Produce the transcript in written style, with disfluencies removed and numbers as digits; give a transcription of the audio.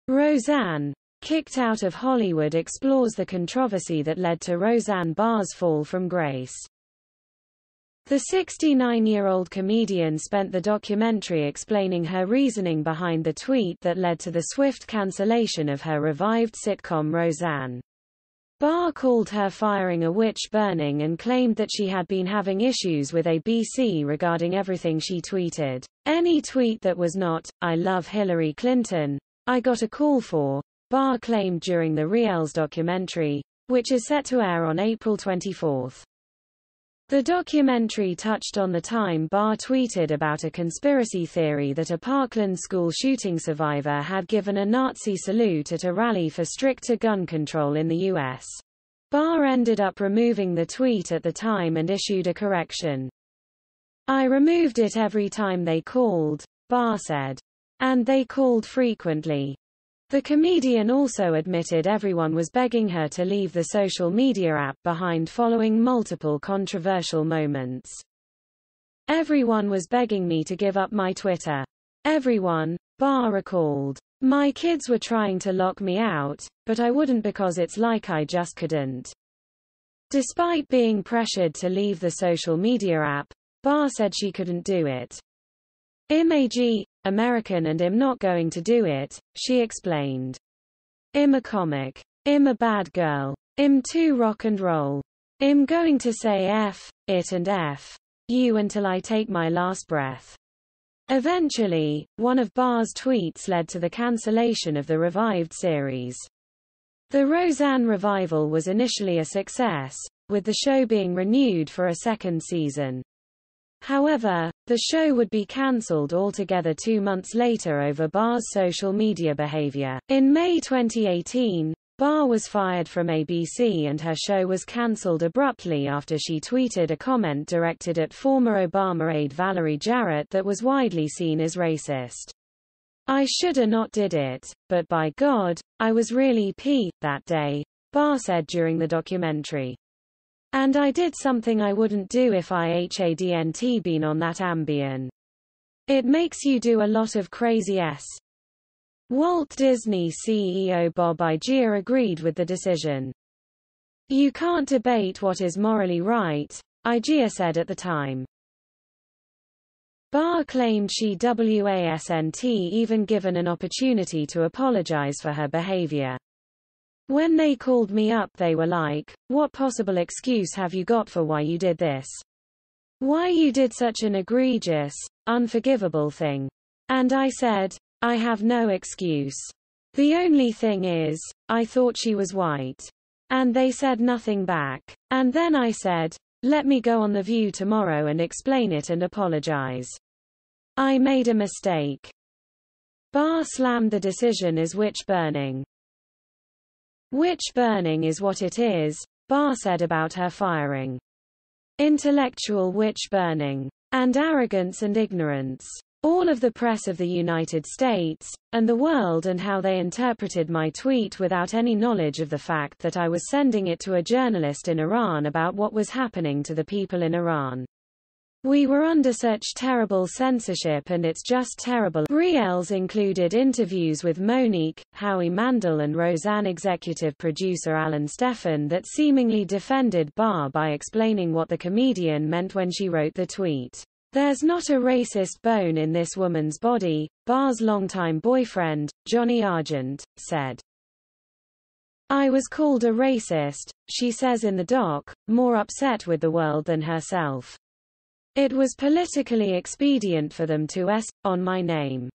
Roseanne, kicked out of Hollywood, explores the controversy that led to Roseanne Barr's fall from grace. The 69-year-old comedian spent the documentary explaining her reasoning behind the tweet that led to the swift cancellation of her revived sitcom Roseanne. Barr called her firing a witch burning and claimed that she had been having issues with ABC regarding everything she tweeted. Any tweet that was not, "I love Hillary Clinton," I got a call for, Barr claimed during the Riels documentary, which is set to air on April 24. The documentary touched on the time Barr tweeted about a conspiracy theory that a Parkland school shooting survivor had given a Nazi salute at a rally for stricter gun control in the U.S. Barr ended up removing the tweet at the time and issued a correction. "I removed it every time they called," Barr said. "And they called frequently." The comedian also admitted everyone was begging her to leave the social media app behind following multiple controversial moments. "Everyone was begging me to give up my Twitter. Everyone," Barr recalled. "My kids were trying to lock me out, but I wouldn't because it's like I just couldn't." Despite being pressured to leave the social media app, Barr said she couldn't do it. "I'm American and I'm not going to do it," she explained. "I'm a comic. I'm a bad girl. I'm too rock and roll. I'm going to say F it and F you until I take my last breath." Eventually, one of Barr's tweets led to the cancellation of the revived series. The Roseanne revival was initially a success, with the show being renewed for a second season. However, the show would be cancelled altogether 2 months later over Barr's social media behavior. In May 2018, Barr was fired from ABC and her show was cancelled abruptly after she tweeted a comment directed at former Obama aide Valerie Jarrett that was widely seen as racist. "I shoulda not did it, but by God, I was really that day," Barr said during the documentary. "And I did something I wouldn't do if I hadn't been on that Ambien. It makes you do a lot of crazy s." Walt Disney CEO Bob Iger agreed with the decision. "You can't debate what is morally right," Iger said at the time. Barr claimed she wasn't even given an opportunity to apologize for her behavior. "When they called me up they were like, 'What possible excuse have you got for why you did this? Why you did such an egregious, unforgivable thing?' And I said, 'I have no excuse. The only thing is, I thought she was white.' And they said nothing back. And then I said, 'Let me go on The View tomorrow and explain it and apologize. I made a mistake.'" Barr slammed the decision as witch burning. "Witch burning is what it is," Barr said about her firing. "Intellectual witch burning. And arrogance and ignorance. All of the press of the United States, and the world and how they interpreted my tweet without any knowledge of the fact that I was sending it to a journalist in Iran about what was happening to the people in Iran. We were under such terrible censorship and it's just terrible." Riels included interviews with Monique, Howie Mandel and Roseanne executive producer Alan Steffen that seemingly defended Barr by explaining what the comedian meant when she wrote the tweet. "There's not a racist bone in this woman's body," Barr's longtime boyfriend, Johnny Argent, said. "I was called a racist," she says in the doc, more upset with the world than herself. "It was politically expedient for them to on my name.